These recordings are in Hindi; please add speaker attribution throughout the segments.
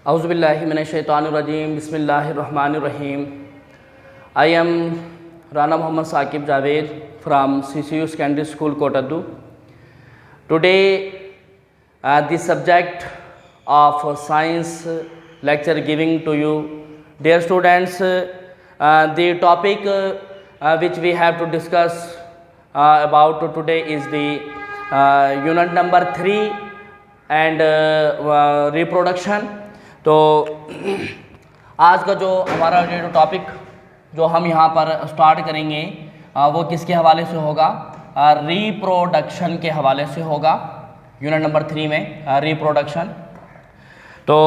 Speaker 1: औज़ुबिल्लाहि मिनश्शैतानिर्रजीम बिस्मिल्लाहिर्रहमानिर्रहीम। I am Rana Muhammad Saqib Javed from CCU Secondary School Kotaddu. Today the subject of science lecture giving to you, dear students, the topic which we have to discuss about today is the unit number 3 and reproduction. तो आज का जो हमारा जो टॉपिक जो हम यहाँ पर स्टार्ट करेंगे वो किसके हवाले से होगा? रिप्रोडक्शन के हवाले से होगा। यूनिट नंबर 3 में रिप्रोडक्शन। तो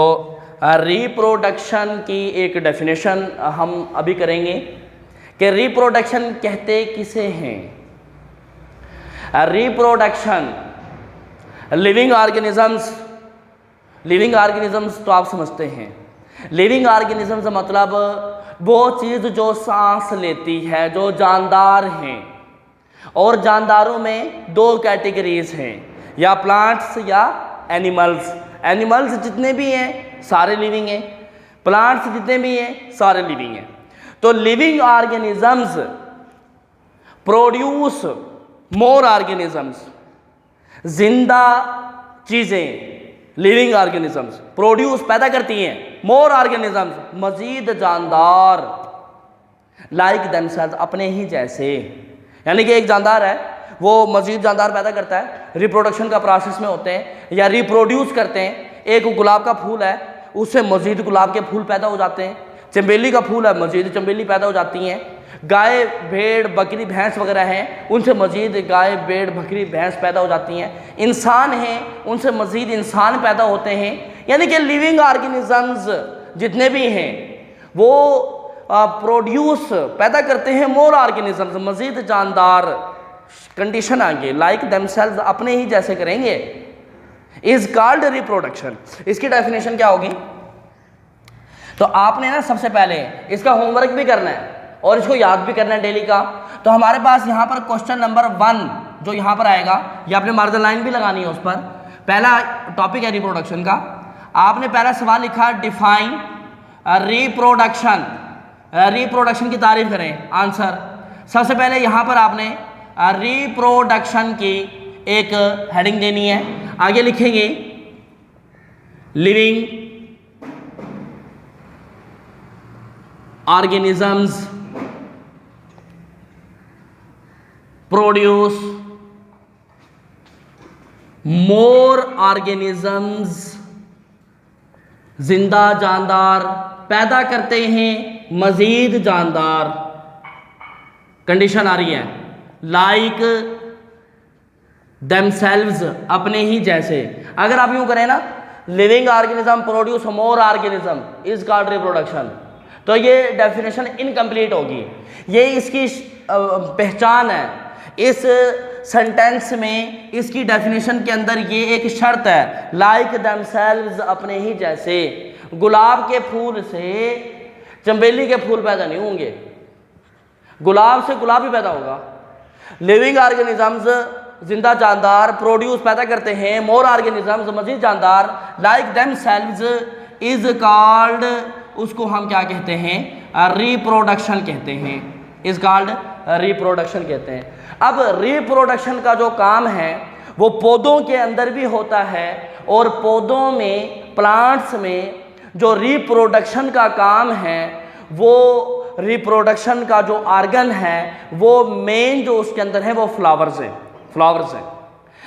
Speaker 1: रिप्रोडक्शन की एक डेफिनेशन हम अभी करेंगे कि रिप्रोडक्शन कहते किसे हैं। रिप्रोडक्शन लिविंग ऑर्गेनिजम्स तो आप समझते हैं। लिविंग ऑर्गेनिजम्स मतलब वो चीज़ जो सांस लेती है, जो जानदार हैं। और जानदारों में दो कैटेगरीज हैं, या प्लांट्स या एनिमल्स। एनिमल्स जितने भी हैं सारे लिविंग हैं, प्लांट्स जितने भी हैं सारे लिविंग हैं। तो living organisms produce more organisms. जिंदा चीज़ें लिविंग ऑर्गेनिजम्स प्रोड्यूस पैदा करती हैं मोर ऑर्गेनिजम्स, मजीद जानदार, लाइक देमसेल्व्स अपने ही जैसे। यानी कि एक जानदार है वो मजीद जानदार पैदा करता है, रिप्रोडक्शन का प्रोसेस में होते हैं या रिप्रोड्यूस करते हैं। एक गुलाब का फूल है, उससे मजीद गुलाब के फूल पैदा हो जाते हैं। चमेली का फूल है, मजीद चमेली पैदा हो जाती हैं। गाय भेड़ बकरी भैंस वगैरह हैं, उनसे मजीद गाय भेड़ बकरी भैंस पैदा हो जाती हैं। इंसान हैं, उनसे मजीद इंसान पैदा होते हैं। यानी कि लिविंग ऑर्गेनिजम्स जितने भी हैं वो प्रोड्यूस पैदा करते हैं मोर ऑर्गेनिजम्स, मजीद जानदार। कंडीशन आगे लाइक देमसेल्व्स अपने ही जैसे करेंगे, इज कॉल्ड रिप्रोडक्शन। इसकी डेफिनेशन क्या होगी? तो आपने ना सबसे पहले इसका होमवर्क भी करना है और इसको याद भी करना है डेली का। तो हमारे पास यहाँ पर क्वेश्चन नंबर 1 जो यहाँ पर आएगा, ये आपने मार्जिन लाइन भी लगानी है उस पर। पहला टॉपिक है रिप्रोडक्शन का। आपने पहला सवाल लिखा डिफाइन रिप्रोडक्शन। रिप्रोडक्शन की तारीफ करें। आंसर सबसे पहले यहाँ पर आपने रिप्रोडक्शन की एक हेडिंग देनी है। आगे लिखेंगे living organisms produce more organisms, जिंदा जानदार पैदा करते हैं मजीद जानदार। कंडीशन आ रही है लाइक देमसेल्व्स अपने ही जैसे। अगर आप यूं करें ना, living organism produce more organism is called reproduction, तो ये डेफिनेशन इनकम्प्लीट होगी। ये इसकी पहचान है। इस सेंटेंस में इसकी डेफिनेशन के अंदर ये एक शर्त है, लाइक देमसेल्व्स अपने ही जैसे। गुलाब के फूल से चमेली के फूल पैदा नहीं होंगे, गुलाब से गुलाब ही पैदा होगा। लिविंग ऑर्गेनिजम्स जिंदा जानदार प्रोड्यूस पैदा करते हैं मोर ऑर्गेनिजम्स मजीद जानदार, लाइक देमसेल्व्स इज कॉल्ड, उसको हम क्या कहते हैं? रिप्रोडक्शन कहते हैं। इज कॉल्ड रिप्रोडक्शन कहते हैं। अब रिप्रोडक्शन का जो काम है वो पौधों के अंदर भी होता है, और पौधों में प्लांट्स में जो रिप्रोडक्शन का काम है वो रिप्रोडक्शन का जो ऑर्गन है वो मेन जो उसके अंदर है वो फ्लावर्स हैं।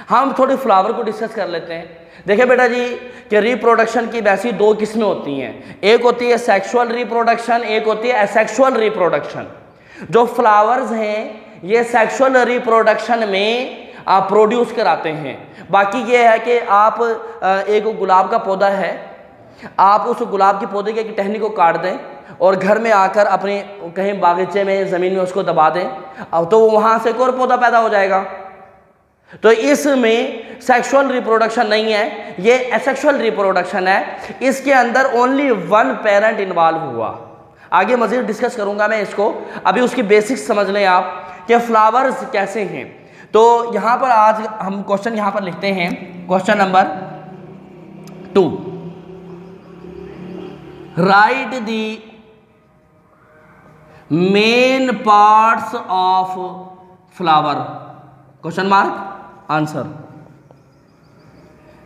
Speaker 1: हम थोड़ी फ्लावर को डिस्कस कर लेते हैं। देखिए बेटा जी कि रिप्रोडक्शन की वैसी दो किस्में होती हैं, एक होती है सेक्सुअल रिप्रोडक्शन, एक होती है एसेक्सुअल रिप्रोडक्शन। जो फ्लावर्स हैं ये सेक्सुअल रिप्रोडक्शन में आप प्रोड्यूस कराते हैं। बाकी ये है कि आप एक गुलाब का पौधा है, आप उस गुलाब के पौधे की टहनी को काट दें और घर में आकर अपने कहीं बागीचे में ज़मीन में उसको दबा दें, अब तो वहाँ से एक और पौधा पैदा हो जाएगा। तो इसमें सेक्सुअल रिप्रोडक्शन नहीं है, ये एसेक्सुअल रिप्रोडक्शन है। इसके अंदर ओनली 1 पेरेंट इन्वॉल्व हुआ। आगे मज़ीद डिस्कस करूंगा मैं इसको, अभी उसकी बेसिक्स समझ लें आप कि फ्लावर्स कैसे हैं। तो यहाँ पर आज हम क्वेश्चन यहाँ पर लिखते हैं, question number 2। Write the main parts of flower, question mark answer.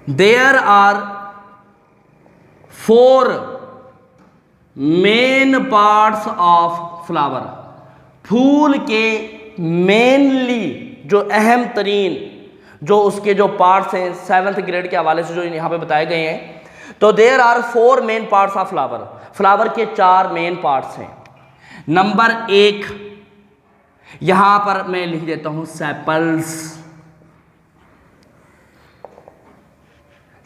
Speaker 1: There are 4 main parts of flower. फूल के मेनली जो अहम तरीन जो उसके जो पार्ट्स हैं 7th ग्रेड के हवाले से जो यहाँ पे बताए गए हैं, तो there are 4 main parts of flower. Flower के 4 मेन पार्ट्स हैं। नंबर 1 यहां पर मैं लिख देता हूं सेपल्स।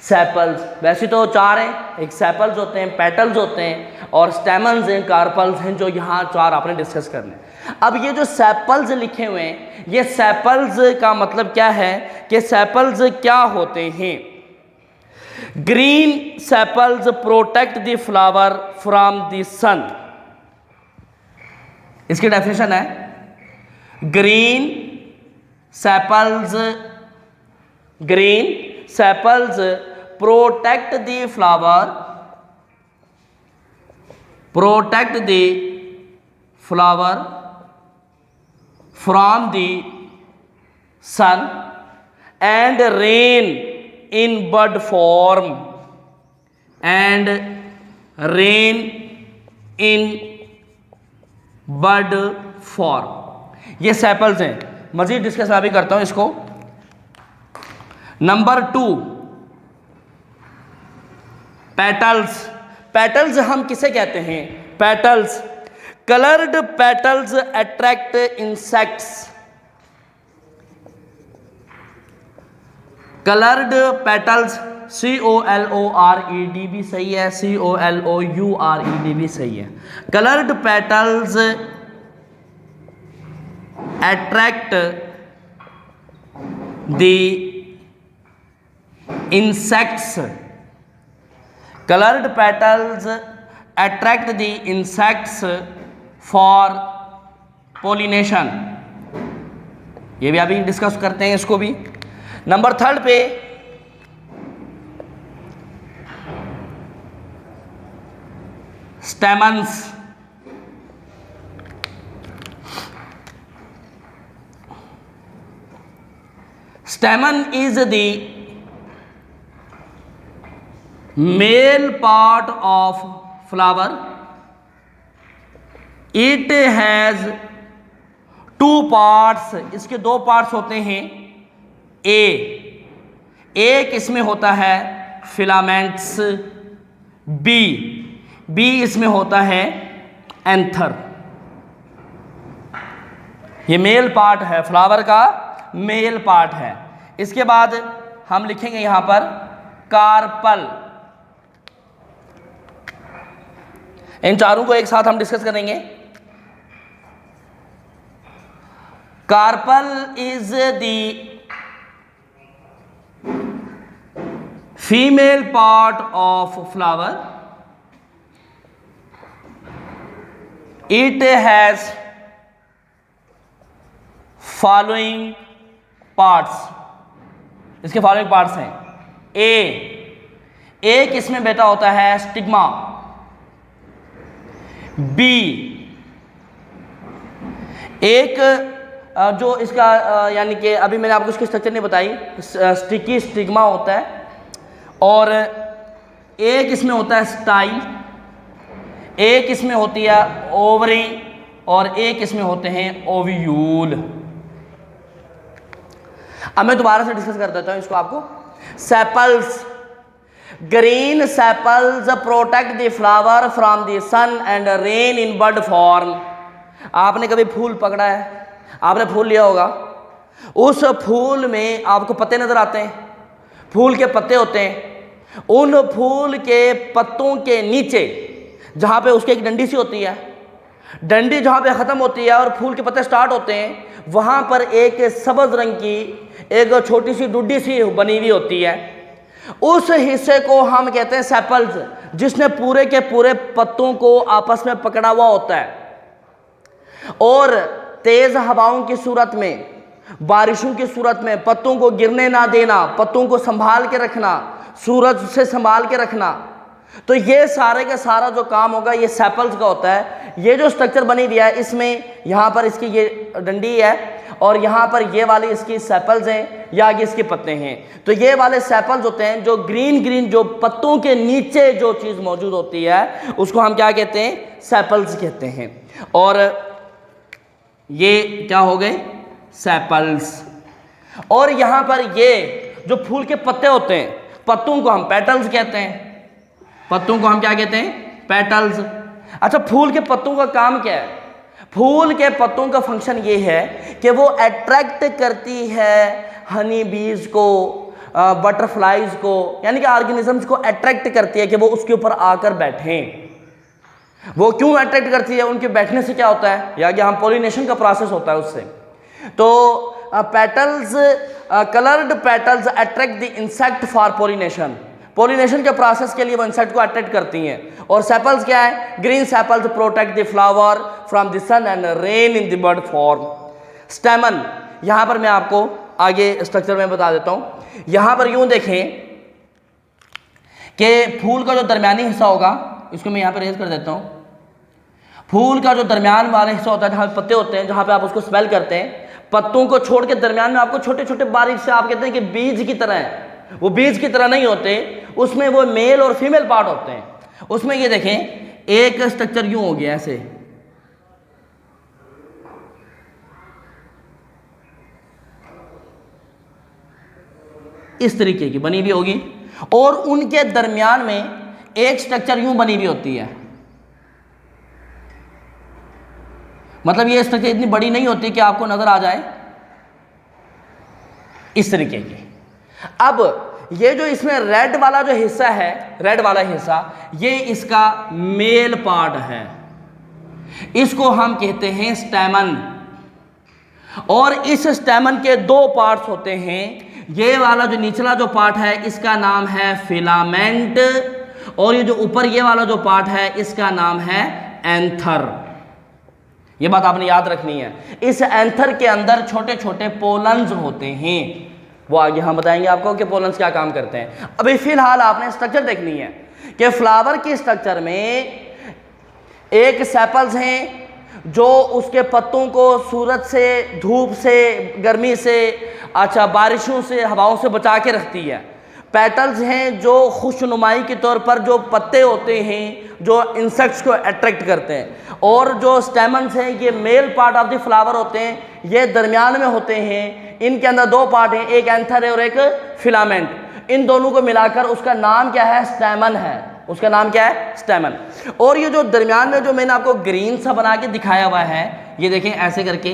Speaker 1: सेपल्स वैसे तो 4 हैं, एक सेपल्स होते हैं, पेटल्स होते हैं और स्टेमन्स हैं, कार्पल्स हैं, जो यहाँ 4 आपने डिस्कस करने। अब ये जो सेपल्स लिखे हुए हैं, ये सेपल्स का मतलब क्या है कि सेपल्स क्या होते हैं? Green sepals protect the flower from the sun. इसकी डेफिनेशन है green sepals protect the flower from the sun and rain in bud form bud form. ये सेपल्स हैं। मजीद डिस्कस मैं भी करता हूं इसको। Number 2 petals. पेटल्स हम किसे कहते हैं? Petals, coloured petals attract insects. Coloured petals COLORED भी सही है, COLOURED भी सही है। Coloured petals attract the insects. Coloured petals attract the insects for pollination. ये भी अभी डिस्कस करते हैं इसको भी। नंबर 3 पे stamens. स्टेमन is the male part of flower. It has 2 parts. इसके 2 पार्ट्स होते हैं। एक इसमें होता है फिलामेंट्स, बी इसमें होता है एंथर। ये मेल पार्ट है, फ्लावर का मेल पार्ट है। इसके बाद हम लिखेंगे यहां पर कार्पल। इन चारों को एक साथ हम डिस्कस करेंगे। Carpel is the female part of flower. It has following parts. इसके फॉलोइंग पार्ट्स हैं। एक इसमें बेटा होता है स्टिग्मा। बी एक जो इसका यानी कि अभी मैंने आपको इसकी स्ट्रक्चर नहीं बताई, स्टिकी स्टिग्मा होता है। और एक इसमें होता है स्टाइल, एक इसमें होती है ओवरी और एक इसमें होते हैं ओव्यूल। अब मैं दोबारा से डिस्कस कर देता हूं इसको आपको। Sepals, green sepals protect the flower from the sun and rain in bud form. आपने कभी फूल पकड़ा है? आपने फूल लिया होगा, उस फूल में आपको पत्ते नजर आते हैं, फूल के पत्ते होते हैं। उन फूल के पत्तों के नीचे जहाँ पे उसकी एक डंडी सी होती है, डंडी जहाँ पे ख़त्म होती है और फूल के पत्ते स्टार्ट होते हैं, वहाँ पर एक सब्ज़ रंग की एक छोटी सी डुड्डी सी बनी हुई होती है। उस हिस्से को हम कहते हैं सेपल्स, जिसने पूरे के पूरे पत्तों को आपस में पकड़ा हुआ होता है। और तेज़ हवाओं की सूरत में, बारिशों की सूरत में पत्तों को गिरने ना देना, पत्तों को संभाल के रखना, सूरज से संभाल के रखना, तो ये सारे का सारा जो काम होगा ये सेपल्स का होता है। ये जो स्ट्रक्चर बनी हुई है इसमें यहाँ पर इसकी ये डंडी है और यहाँ पर ये वाले इसकी सेपल्स हैं, या आगे इसके पत्ते हैं। तो ये वाले सेपल्स होते हैं जो ग्रीन ग्रीन जो पत्तों के नीचे जो चीज़ मौजूद होती है उसको हम क्या कहते हैं, सेपल्स कहते हैं। और ये क्या हो गए, सेपल्स। और यहाँ पर ये जो फूल के पत्ते होते हैं, पत्तों को हम पेटल्स कहते हैं। पत्तों को हम क्या कहते हैं, पेटल्स। अच्छा, फूल के पत्तों का काम क्या है? फूल के पत्तों का फंक्शन ये है कि वो अट्रैक्ट करती है हनी बीज को, बटरफ्लाइज को, यानी कि ऑर्गेनिजम्स को अट्रैक्ट करती है कि वो उसके ऊपर आकर बैठें। वो क्यों अट्रैक्ट करती है? उनके बैठने से क्या होता है, या कि हम पॉलिनेशन का प्रोसेस होता है उससे। तो petals, coloured petals attract the insect for pollination. Pollination के प्रोसेस के लिए वो इंसेक्ट को अट्रैक्ट करती हैं। और सेपल्स क्या है, green sepals protect the flower from the sun and rain in the bud form. Stamen, यहाँ पर मैं आपको आगे स्ट्रक्चर में बता देता हूँ। यहाँ पर यूँ देखें कि फूल का जो दरमियानी हिस्सा होगा, इसको मैं यहाँ पर रेज कर देता हूँ। फूल का जो दरमियान वाला हिस्सा होता है जहाँ पत्ते होते हैं, जहाँ पे आप उसको स्मेल करते हैं, पत्तों को छोड़ के दरमियान में आपको छोटे छोटे बारीक से, आप कहते हैं कि बीज की तरह है, वो बीज की तरह नहीं होते, उसमें वो मेल और फीमेल पार्ट होते हैं। उसमें ये देखें एक स्ट्रक्चर यूं हो गया ऐसे, इस तरीके की बनी हुई होगी, और उनके दरमियान में एक स्ट्रक्चर यूं बनी हुई होती है। मतलब ये स्ट्रक्चर इतनी बड़ी नहीं होती कि आपको नजर आ जाए, इस तरीके की। अब ये जो इसमें रेड वाला जो हिस्सा है, रेड वाला हिस्सा, ये इसका मेल पार्ट है, इसको हम कहते हैं स्टेमन। और इस स्टेमन के दो पार्ट्स होते हैं। ये वाला जो निचला जो पार्ट है इसका नाम है फिलामेंट, और ये जो ऊपर ये वाला जो पार्ट है इसका नाम है एंथर। ये बात आपने याद रखनी है। इस एंथर के अंदर छोटे छोटे पोलन्स होते हैं, वो आगे हम बताएंगे आपको कि पोलन्स क्या काम करते हैं। अभी फिलहाल आपने स्ट्रक्चर देखनी है कि फ्लावर की स्ट्रक्चर में एक सेपल्स हैं जो उसके पत्तों को सूरज से, धूप से, गर्मी से, अच्छा बारिशों से, हवाओं से बचा के रखती है। पेटल्स हैं जो खुशनुमाई के तौर पर जो पत्ते होते हैं जो इंसेक्ट्स को अट्रैक्ट करते हैं। और जो स्टेमन्स हैं ये male part of the flower होते हैं, ये दरमियान में होते हैं। इनके अंदर दो पार्ट हैं, एक एंथर है और एक फिलामेंट। इन दोनों को मिलाकर उसका नाम क्या है, स्टेमन है। उसका नाम क्या है, स्टेमन। और ये जो दरमियान में जो मैंने आपको ग्रीन सा बना के दिखाया हुआ है, ये देखें ऐसे करके,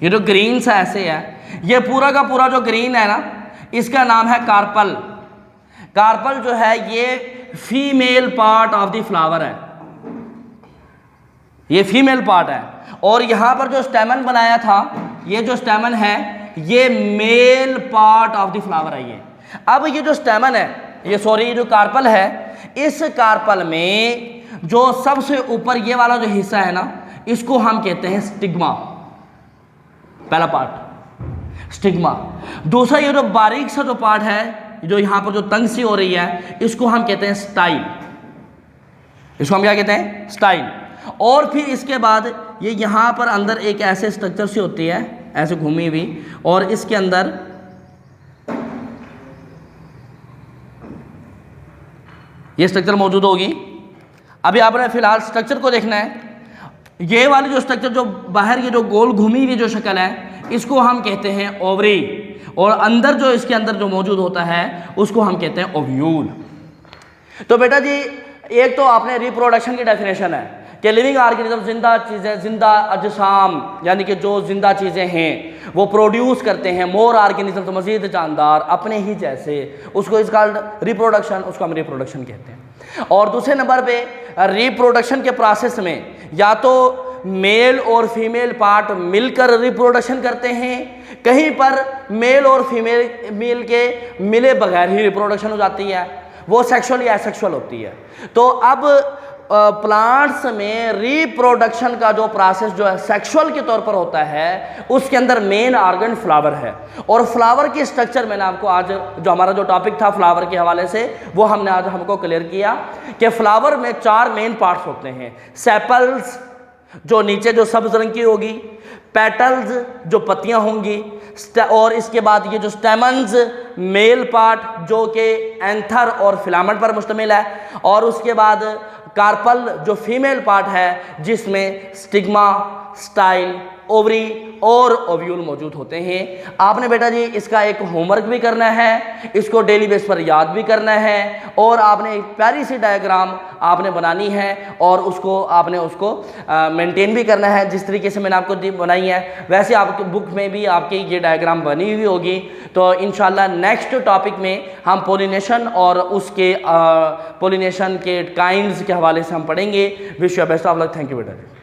Speaker 1: ये जो ग्रीन सा ऐसे है, ये पूरा का पूरा जो ग्रीन है ना, इसका नाम है कार्पल। कार्पल जो है ये female part of the flower है, ये फीमेल पार्ट है। और यहां पर जो स्टेमन बनाया था, ये जो स्टेमन है ये male part of the flower है। ये अब ये जो स्टेमन है, ये सॉरी ये जो कार्पल है, इस कार्पल में जो सबसे ऊपर ये वाला जो हिस्सा है ना, इसको हम कहते हैं स्टिग्मा। पहला पार्ट स्टिग्मा। दूसरा ये जो बारीक सा जो पार्ट है, जो यहां पर जो तंग सी हो रही है, इसको हम कहते हैं स्टाइल। इसको हम क्या कहते हैं, स्टाइल। और फिर इसके बाद ये यहां पर अंदर एक ऐसे स्ट्रक्चर सी होती है, ऐसे घूमी हुई, और इसके अंदर ये स्ट्रक्चर मौजूद होगी। अभी आपने फिलहाल स्ट्रक्चर को देखना है। ये वाली जो स्ट्रक्चर जो बाहर ये जो गोल घूमी हुई जो शक्ल है, इसको हम कहते हैं ओवरी। और अंदर जो इसके अंदर जो मौजूद होता है उसको हम कहते हैं ओव्यूल। तो बेटा जी, एक तो आपने रिप्रोडक्शन की डेफिनेशन है कि लिविंग ऑर्गेनिज्म जिंदा चीज़ें, जिंदा अजसाम, यानी कि जो जिंदा चीज़ें हैं वो प्रोड्यूस करते हैं मोर ऑर्गेनिज्म, तो मजीद जानदार अपने ही जैसे, उसको इस कॉल्ड रिप्रोडक्शन, उसको हम रिप्रोडक्शन कहते हैं। और दूसरे नंबर पे रिप्रोडक्शन के प्रोसेस में या तो मेल और फीमेल पार्ट मिलकर रिप्रोडक्शन करते हैं, कहीं पर मेल और फीमेल के मिले बगैर ही रिप्रोडक्शन हो जाती है, वो सेक्सुअल या एसेक्सुअल होती है। तो अब प्लांट्स में रिप्रोडक्शन का जो प्रोसेस जो है सेक्सुअल के तौर पर होता है, उसके अंदर मेन ऑर्गन फ्लावर है। और फ्लावर की स्ट्रक्चर मैंने आपको आज जो हमारा जो टॉपिक था फ्लावर के हवाले से वो हमने आज हमको क्लियर किया कि फ्लावर में 4 मेन पार्ट्स होते हैं। सेपल्स जो नीचे जो सब्ज रंग की होगी, पेटल्स जो पत्तियां होंगी, और इसके बाद ये जो स्टेमन्स मेल पार्ट जो कि एंथर और फिलामेंट पर मुश्तमिल है, और उसके बाद कार्पल जो फीमेल पार्ट है जिसमें स्टिग्मा, स्टाइल, ओवरी और ओव्यूल मौजूद होते हैं। आपने बेटा जी इसका एक होमवर्क भी करना है, इसको डेली बेस पर याद भी करना है, और आपने एक प्यारी सी डायग्राम आपने बनानी है और उसको आपने उसको मेंटेन भी करना है जिस तरीके से मैंने आपको बनाई है वैसे आपकी बुक में भी आपकी ये डायग्राम बनी हुई होगी। तो इंशाल्लाह नेक्स्ट टॉपिक में हम पोलिनेशन और उसके पोलिनेशन के काइंड्स के हवाले से हम पढ़ेंगे। Wish you best of luck. Thank you बेटा।